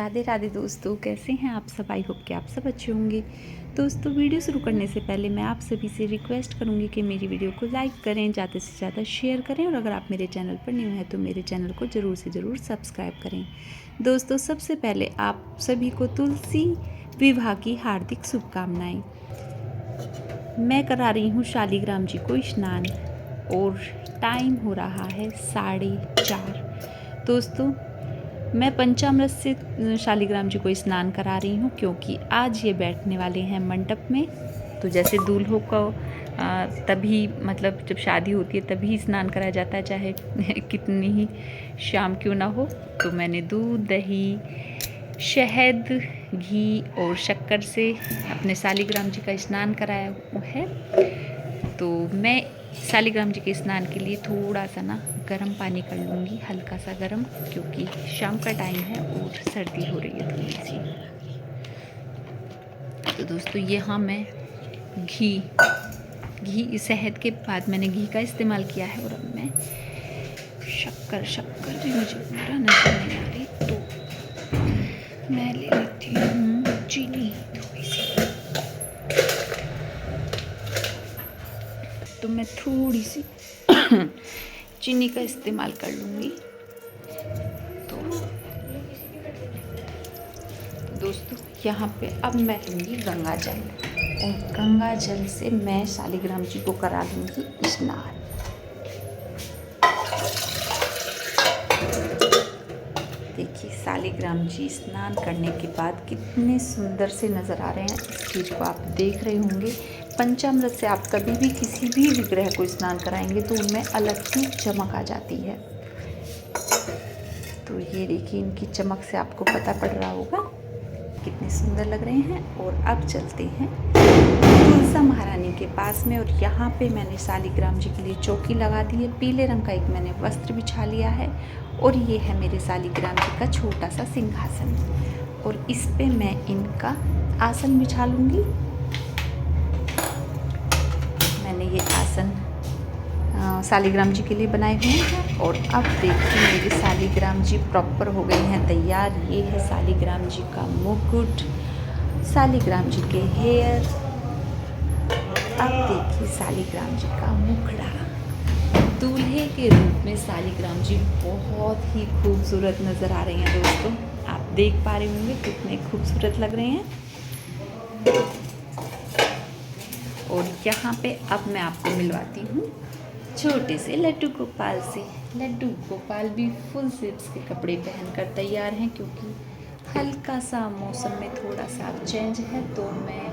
राधे राधे दोस्तों, कैसे हैं आप सब। आई होप कि आप सब अच्छे होंगे। दोस्तों, वीडियो शुरू करने से पहले मैं आप सभी से रिक्वेस्ट करूंगी कि मेरी वीडियो को लाइक करें, ज़्यादा से ज़्यादा शेयर करें और अगर आप मेरे चैनल पर न्यू हैं तो मेरे चैनल को ज़रूर से ज़रूर सब्सक्राइब करें। दोस्तों, सबसे पहले आप सभी को तुलसी विवाह की हार्दिक शुभकामनाएँ। मैं करा रही हूँ शालिग्राम जी को स्नान और टाइम हो रहा है 4:30। दोस्तों, मैं पंचामृत से शालिग्राम जी को स्नान करा रही हूँ क्योंकि आज ये बैठने वाले हैं मंडप में। तो जैसे दूल्हों को तभी मतलब जब शादी होती है तभी स्नान कराया जाता है, चाहे कितनी ही शाम क्यों ना हो। तो मैंने दूध, दही, शहद, घी और शक्कर से अपने शालिग्राम जी का स्नान कराया है। तो मैं शालिग्राम जी के स्नान के लिए थोड़ा सा ना गर्म पानी कर लूँगी, हल्का सा गर्म, क्योंकि शाम का टाइम है और सर्दी हो रही है थोड़ी सी। तो दोस्तों, यहाँ मैं घी शहद के बाद मैंने घी का इस्तेमाल किया है और अब मैं शक्कर भी मुझे पूरा नजर नहीं आ रही, तो मैं ले लेती हूँ चीनी थोड़ी सी। तो मैं थोड़ी सी चीनी का इस्तेमाल कर लूँगी। तो दोस्तों, यहाँ पे अब मैं लूँगी गंगा जल और गंगा जल से मैं शालिग्राम जी को करा लूँगी स्नान। देखिए, शालिग्राम जी स्नान करने के बाद कितने सुंदर से नज़र आ रहे हैं, इस चीज़ को आप देख रहे होंगे। पंचामृत से आप कभी भी किसी भी विग्रह को स्नान कराएंगे तो उनमें अलग ही चमक आ जाती है। तो ये देखिए, इनकी चमक से आपको पता पड़ रहा होगा कितने सुंदर लग रहे हैं। और अब चलते हैं तुलसा महारानी के पास में, और यहाँ पे मैंने शालिग्राम जी के लिए चौकी लगा दी है। पीले रंग का एक मैंने वस्त्र बिछा लिया है और ये है मेरे शालिग्राम जी का छोटा सा सिंहासन, और इस पे मैं इनका आसन बिछा लूँगी। मैंने ये आसन शालिग्राम जी के लिए बनाए हुए हैं। और अब देखिए, मेरे शालिग्राम जी प्रॉपर हो गए हैं तैयार। ये है शालिग्राम जी का मुकुट, शालिग्राम जी के हेयर। अब देखिए शालिग्राम जी का मुखड़ा। दूल्हे के रूप में शालिग्राम जी बहुत ही खूबसूरत नज़र आ रही हैं। दोस्तों, आप देख पा रहे होंगे कितने खूबसूरत लग रहे हैं। और यहाँ पे अब मैं आपको मिलवाती हूँ छोटे से लड्डू गोपाल से। लड्डू गोपाल भी फुल स्लीव्स के कपड़े पहनकर तैयार हैं, क्योंकि हल्का सा मौसम में थोड़ा सा चेंज है, तो मैं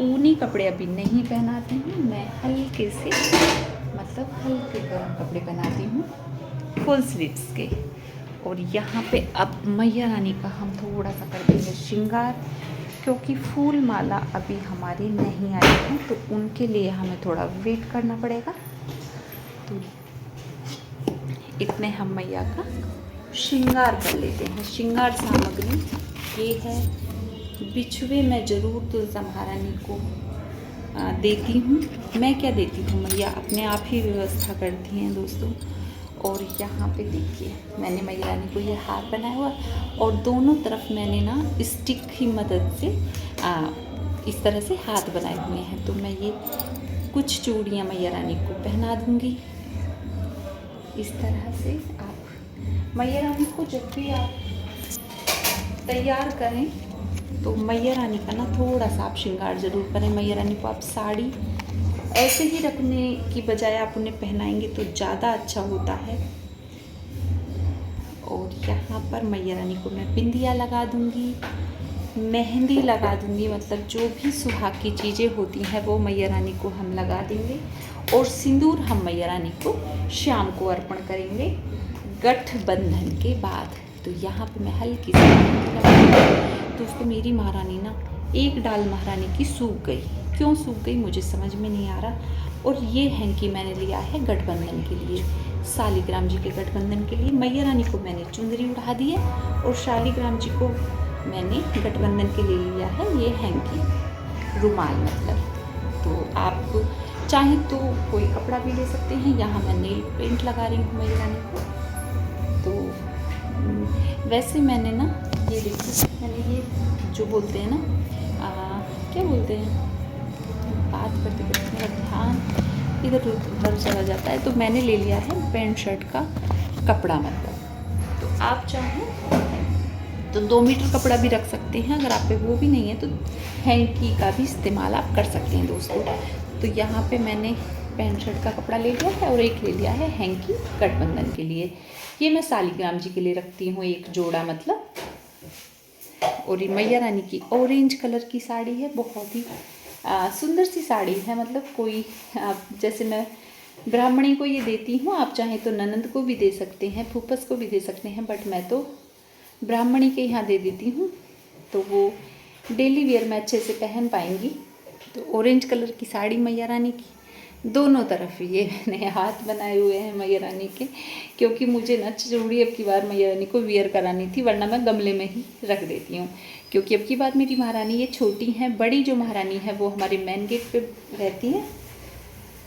ऊनी कपड़े अभी नहीं पहनाती हूँ। मैं हल्के से मतलब हल्के गर्म कपड़े पहनाती हूँ फुल स्लीव्स के। और यहाँ पे अब मैया रानी का हम थोड़ा सा कर देंगे श्रृंगार, क्योंकि फूल माला अभी हमारी नहीं आई है, तो उनके लिए हमें थोड़ा वेट करना पड़ेगा। तो इतने हम मैया का श्रृंगार कर लेते हैं। श्रृंगार सामग्री ये है, बिछुए मैं ज़रूर तुलसा महारानी को देती हूँ। मैं क्या देती हूँ, मैया अपने आप ही व्यवस्था करती हैं दोस्तों। और यहाँ पे देखिए, मैंने मैया रानी को ये हार बनाया हुआ, और दोनों तरफ मैंने ना स्टिक की मदद से इस तरह से हाथ बनाए हुए हैं। तो मैं ये कुछ चूड़ियाँ मैया रानी को पहना दूँगी इस तरह से। आप मैया रानी को जब भी आप तैयार करें तो मैया रानी का ना थोड़ा सा आप श्रृंगार ज़रूर करें। मैया रानी को आप साड़ी ऐसे ही रखने की बजाय आप उन्हें पहनाएंगे तो ज़्यादा अच्छा होता है। और यहाँ पर मैया रानी को मैं बिंदिया लगा दूँगी, मेहंदी लगा दूँगी, मतलब जो भी सुहाग की चीज़ें होती हैं वो मैया रानी को हम लगा देंगे। और सिंदूर हम मैया रानी को शाम को अर्पण करेंगे गठबंधन के बाद। तो यहाँ पे मैं हल्की सी मेहंदी लगा। दोस्तों, मेरी महारानी ना एक डाल महारानी की सूख गई। क्यों सूख गई मुझे समझ में नहीं आ रहा। और ये हैंकी मैंने लिया है गठबंधन के लिए, शालिग्राम जी के गठबंधन के लिए। मैया रानी को मैंने चुंदरी उड़ा दी है और शालिग्राम जी को मैंने गठबंधन के लिए लिया है ये हैंकी, रुमाल मतलब। तो आप चाहें तो कोई कपड़ा भी ले सकते हैं। यहाँ मैं नेल पेंट लगा रही हूँ मैया रानी को। तो वैसे मैंने ना ये देखिए मैंने ये जो बोलते हैं ना क्या बोलते हैं, बात करते करते मेरा ध्यान इधर उधर चला जाता है। तो मैंने ले लिया है पैंट शर्ट का कपड़ा, मतलब तो आप चाहें तो 2 मीटर कपड़ा भी रख सकते हैं, अगर आप पे वो भी नहीं है तो हैंकी का भी इस्तेमाल आप कर सकते हैं दोस्तों। तो यहाँ पे मैंने पैंट शर्ट का कपड़ा ले लिया है और एक ले लिया है हैंकी गठबंधन के लिए। ये मैं सालिग्राम जी के लिए रखती हूँ एक जोड़ा, मतलब। और ये मैया रानी की ऑरेंज कलर की साड़ी है, बहुत ही सुंदर सी साड़ी है, मतलब कोई जैसे मैं ब्राह्मणी को ये देती हूँ, आप चाहें तो ननंद को भी दे सकते हैं, फूफस को भी दे सकते हैं, बट मैं तो ब्राह्मणी के यहाँ दे देती हूँ, तो वो डेली वेयर में अच्छे से पहन पाएंगी। तो ऑरेंज कलर की साड़ी मैया रानी की, दोनों तरफ ये मैंने हाथ बनाए हुए हैं मैया रानी के, क्योंकि मुझे ना जरूरी अब की बार मैया रानी को वियर करानी थी, वरना मैं गमले में ही रख देती हूँ। क्योंकि अब की बार मेरी महारानी ये छोटी हैं, बड़ी जो महारानी है वो हमारे मेन गेट पे रहती है,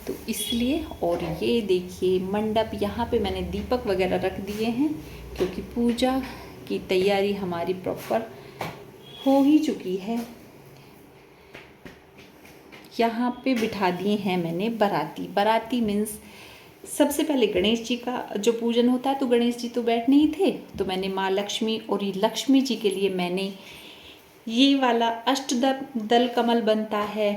तो इसलिए। और ये देखिए मंडप, यहाँ पे मैंने दीपक वगैरह रख दिए हैं, क्योंकि पूजा की तैयारी हमारी प्रॉपर हो ही चुकी है। यहाँ पे बिठा दिए हैं मैंने बाराती मीन्स सबसे पहले गणेश जी का जो पूजन होता है, तो गणेश जी तो बैठने ही थे, तो मैंने माँ लक्ष्मी और ये लक्ष्मी जी के लिए मैंने ये वाला अष्टदल कमल बनता है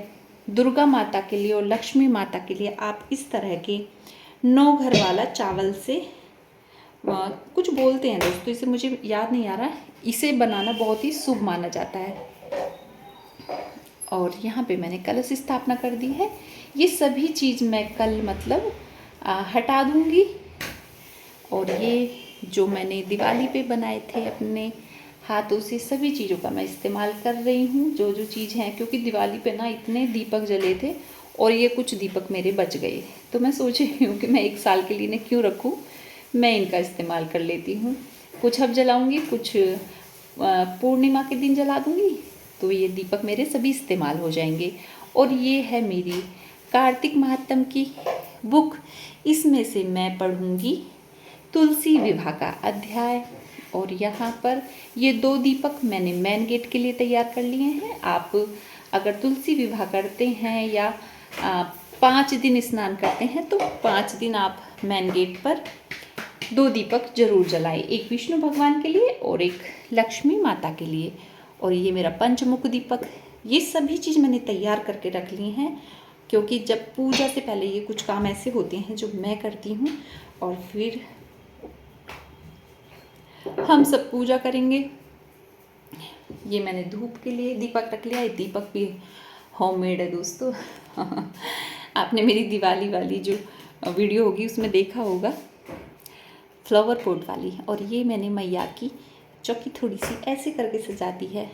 दुर्गा माता के लिए, और लक्ष्मी माता के लिए आप इस तरह के 9 घर वाला चावल से कुछ बोलते हैं दोस्तों, इसे मुझे याद नहीं आ रहा, इसे बनाना बहुत ही शुभ माना जाता है। और यहाँ पे मैंने कलश स्थापना कर दी है। ये सभी चीज़ मैं कल मतलब हटा दूँगी। और ये जो मैंने दिवाली पे बनाए थे अपने हाथों से, सभी चीज़ों का मैं इस्तेमाल कर रही हूँ, जो जो चीज़ हैं, क्योंकि दिवाली पे ना इतने दीपक जले थे और ये कुछ दीपक मेरे बच गए, तो मैं सोच रही हूँ कि मैं 1 साल के लिए इन्हें क्यों रखूँ, मैं इनका इस्तेमाल कर लेती हूँ। कुछ अब जलाऊँगी, कुछ पूर्णिमा के दिन जला दूँगी, तो ये दीपक मेरे सभी इस्तेमाल हो जाएंगे। और ये है मेरी कार्तिक महात्म की बुक, इसमें से मैं पढ़ूँगी तुलसी विवाह का अध्याय। और यहाँ पर ये 2 दीपक मैंने मेन गेट के लिए तैयार कर लिए हैं। आप अगर तुलसी विवाह करते हैं या 5 दिन स्नान करते हैं, तो 5 दिन आप मेन गेट पर 2 दीपक जरूर जलाएं, एक विष्णु भगवान के लिए और एक लक्ष्मी माता के लिए। और ये मेरा पंचमुख दीपक, ये सभी चीज़ मैंने तैयार करके रख ली हैं, क्योंकि जब पूजा से पहले ये कुछ काम ऐसे होते हैं जो मैं करती हूँ, और फिर हम सब पूजा करेंगे। ये मैंने धूप के लिए दीपक रख लिया, ये दीपक भी होममेड है दोस्तों। आपने मेरी दिवाली वाली जो वीडियो होगी उसमें देखा होगा, फ्लावर पॉट वाली। और ये मैंने मैया की चौकी थोड़ी सी ऐसे करके सजाती है।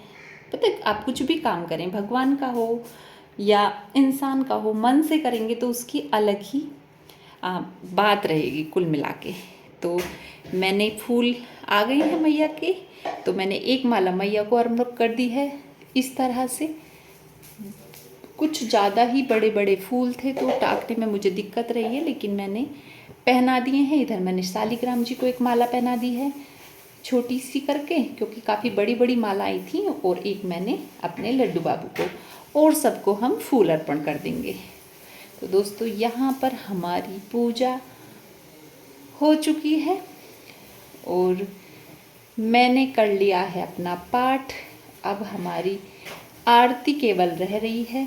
पता है, आप कुछ भी काम करें, भगवान का हो या इंसान का हो, मन से करेंगे तो उसकी अलग ही बात रहेगी कुल मिला के। तो मैंने फूल आ गए हैं मैया के, तो मैंने एक माला मैया को अर्पण कर दी है इस तरह से। कुछ ज़्यादा ही बड़े बड़े फूल थे तो टाकने में मुझे दिक्कत रही है, लेकिन मैंने पहना दिए हैं। इधर मैंने सालिग्राम जी को एक माला पहना दी है छोटी सी करके, क्योंकि काफ़ी बड़ी बड़ी मालाएं थी, और एक मैंने अपने लड्डू बाबू को, और सबको हम फूल अर्पण कर देंगे। तो दोस्तों यहाँ पर हमारी पूजा हो चुकी है और मैंने कर लिया है अपना पाठ। अब हमारी आरती केवल रह रही है।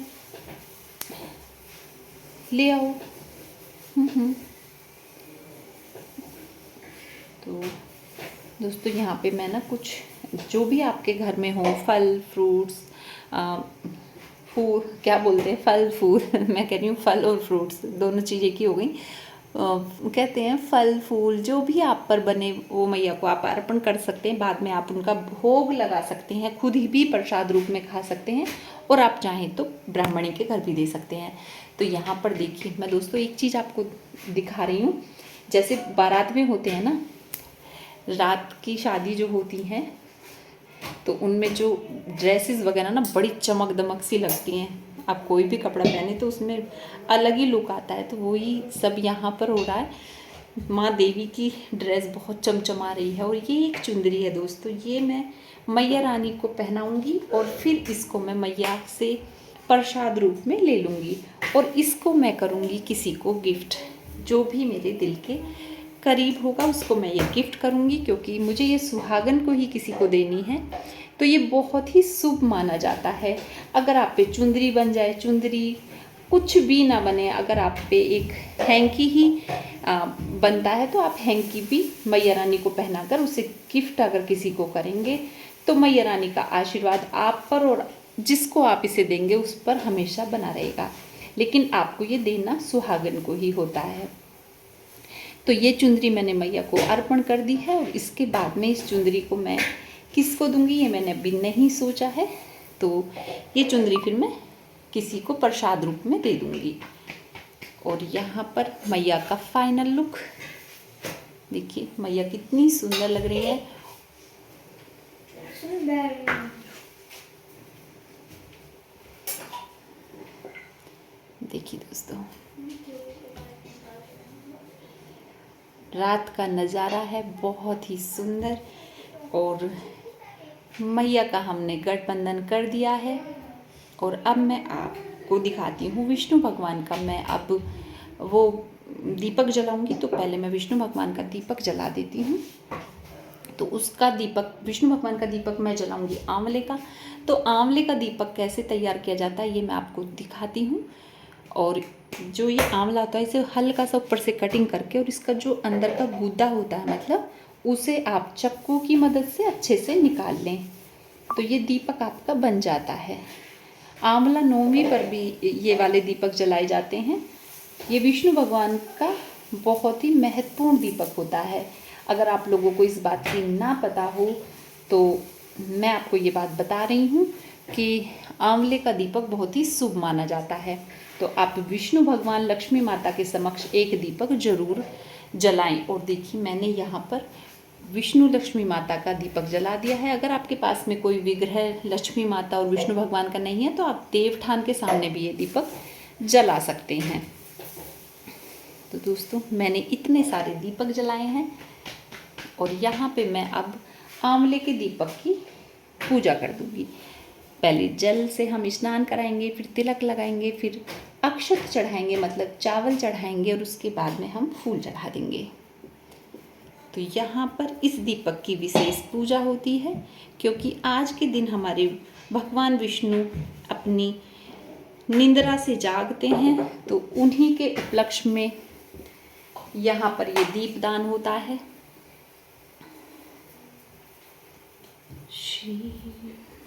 ले आओ। तो दोस्तों यहाँ पे मैं ना कुछ जो भी आपके घर में हो, फल फ्रूट्स, फूल क्या बोलते हैं, फल फूल मैं कह रही हूँ फल और फ्रूट्स दोनों चीज़ें की हो गई। कहते हैं फल फूल जो भी आप पर बने वो मैया को आप अर्पण कर सकते हैं। बाद में आप उनका भोग लगा सकते हैं, खुद ही भी प्रसाद रूप में खा सकते हैं, और आप चाहें तो ब्राह्मणी के घर भी दे सकते हैं। तो यहाँ पर देखिए मैं दोस्तों एक चीज़ आपको दिखा रही हूँ। जैसे बारात में होते हैं ना, रात की शादी जो होती हैं, तो उनमें जो ड्रेसेस वगैरह ना बड़ी चमक दमक सी लगती हैं। आप कोई भी कपड़ा पहने तो उसमें अलग ही लुक आता है, तो वही सब यहाँ पर हो रहा है। माँ देवी की ड्रेस बहुत चमचमा रही है। और ये एक चुंदरी है दोस्तों, ये मैं मैया रानी को पहनाऊंगी और फिर इसको मैं मैया से प्रसाद रूप में ले लूँगी और इसको मैं करूँगी किसी को गिफ्ट। जो भी मेरे दिल के करीब होगा उसको मैं ये गिफ्ट करूँगी, क्योंकि मुझे ये सुहागन को ही किसी को देनी है। तो ये बहुत ही शुभ माना जाता है। अगर आप पे चुंदरी बन जाए, चुंदरी कुछ भी ना बने, अगर आप पे एक हैंकी ही बनता है तो आप हैंकी भी मैया रानी को पहनाकर उसे गिफ्ट अगर किसी को करेंगे तो मैया रानी का आशीर्वाद आप पर और जिसको आप इसे देंगे उस पर हमेशा बना रहेगा। लेकिन आपको ये देना सुहागन को ही होता है। तो ये चुंदरी मैंने मैया को अर्पण कर दी है और इसके बाद में इस चुंदरी को मैं किसको दूंगी ये मैंने अभी नहीं सोचा है। तो ये चुंदरी फिर मैं किसी को प्रसाद रूप में दे दूंगी। और यहाँ पर मैया का फाइनल लुक देखिए, मैया कितनी सुंदर लग रही है। देखिए दोस्तों, रात का नज़ारा है बहुत ही सुंदर। और मैया का हमने गठबंधन कर दिया है और अब मैं आपको दिखाती हूँ विष्णु भगवान का। मैं अब वो दीपक जलाऊंगी, तो पहले मैं विष्णु भगवान का दीपक जला देती हूँ। तो उसका दीपक, विष्णु भगवान का दीपक मैं जलाऊंगी आंवले का। तो आंवले का दीपक कैसे तैयार किया जाता है ये मैं आपको दिखाती हूँ। और जो ये आंवला होता है इसे हल्का सा ऊपर से कटिंग करके और इसका जो अंदर का गूदा होता है मतलब उसे आप चाकू की मदद से अच्छे से निकाल लें, तो ये दीपक आपका बन जाता है। आंवला नवमी पर भी ये वाले दीपक जलाए जाते हैं। ये विष्णु भगवान का बहुत ही महत्वपूर्ण दीपक होता है। अगर आप लोगों को इस बात की ना पता हो तो मैं आपको ये बात बता रही हूँ कि आंवले का दीपक बहुत ही शुभ माना जाता है। तो आप विष्णु भगवान लक्ष्मी माता के समक्ष एक दीपक जरूर जलाएं। और देखिए मैंने यहाँ पर विष्णु लक्ष्मी माता का दीपक जला दिया है। अगर आपके पास में कोई विग्रह लक्ष्मी माता और विष्णु भगवान का नहीं है तो आप देवठान के सामने भी ये दीपक जला सकते हैं। तो दोस्तों मैंने इतने सारे दीपक जलाए हैं और यहाँ पे मैं अब आंवले के दीपक की पूजा कर दूंगी। पहले जल से हम स्नान कराएंगे, फिर तिलक लगाएंगे, फिर अक्षत चढ़ाएंगे मतलब चावल चढ़ाएंगे और उसके बाद में हम फूल चढ़ा देंगे। तो यहाँ पर इस दीपक की विशेष पूजा होती है क्योंकि आज के दिन हमारे भगवान विष्णु अपनी निंद्रा से जागते हैं, तो उन्हीं के उपलक्ष्य में यहाँ पर ये दीपदान होता है।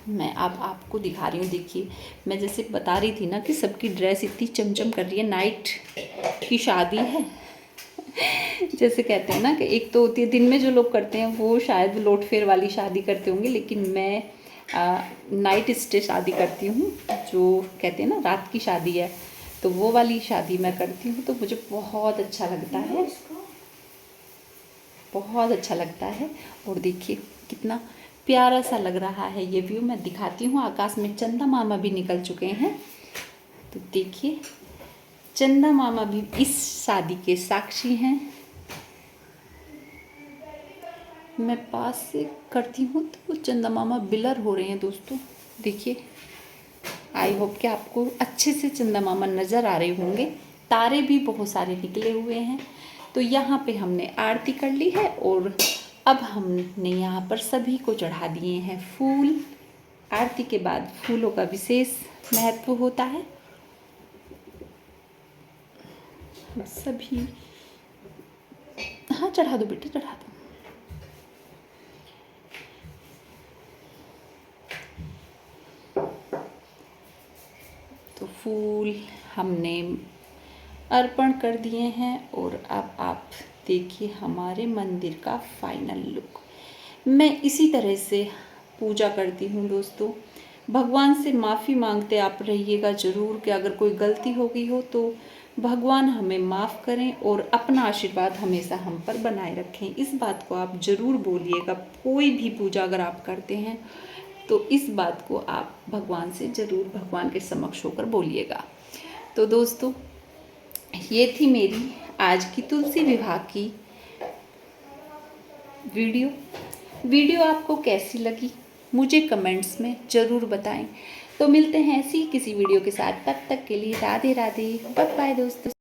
मैं अब आपको दिखा रही हूँ। देखिए मैं जैसे बता रही थी ना कि सबकी ड्रेस इतनी चमचम कर रही है, नाइट की शादी है। जैसे कहते हैं ना कि एक तो होती है दिन में जो लोग करते हैं वो शायद लोट फेर वाली शादी करते होंगे, लेकिन मैं नाइट स्टे शादी करती हूँ, जो कहते हैं ना रात की शादी है, तो वो वाली शादी मैं करती हूँ। तो मुझे बहुत अच्छा लगता है, बहुत अच्छा लगता है। और देखिए कितना प्यारा सा लग रहा है ये व्यू। मैं दिखाती हूँ, आकाश में चंदा मामा भी निकल चुके हैं। तो देखिए चंदा मामा भी इस शादी के साक्षी हैं। मैं पास से करती हूँ तो चंदा मामा बिलर हो रहे हैं दोस्तों। देखिए आई होप कि आपको अच्छे से चंदा मामा नज़र आ रहे होंगे। तारे भी बहुत सारे निकले हुए हैं। तो यहाँ पे हमने आरती कर ली है और अब हमने यहाँ पर सभी को चढ़ा दिए हैं फूल। आरती के बाद फूलों का विशेष महत्व होता है। सभी हाँ चढ़ा दो बेटा, चढ़ा दो। तो फूल हमने अर्पण कर दिए हैं और अब आप देखिए हमारे मंदिर का फाइनल लुक। मैं इसी तरह से पूजा करती हूँ दोस्तों। भगवान से माफ़ी मांगते आप रहिएगा ज़रूर कि अगर कोई गलती हो गई हो तो भगवान हमें माफ़ करें और अपना आशीर्वाद हमेशा हम पर बनाए रखें। इस बात को आप ज़रूर बोलिएगा। कोई भी पूजा अगर आप करते हैं तो इस बात को आप भगवान से ज़रूर भगवान के समक्ष होकर बोलिएगा। तो दोस्तों ये थी मेरी आज की तुलसी विवाह की वीडियो आपको कैसी लगी मुझे कमेंट्स में ज़रूर बताएं। तो मिलते हैं ऐसी किसी वीडियो के साथ, तब तक के लिए राधे राधे, बाय बाय दोस्तों।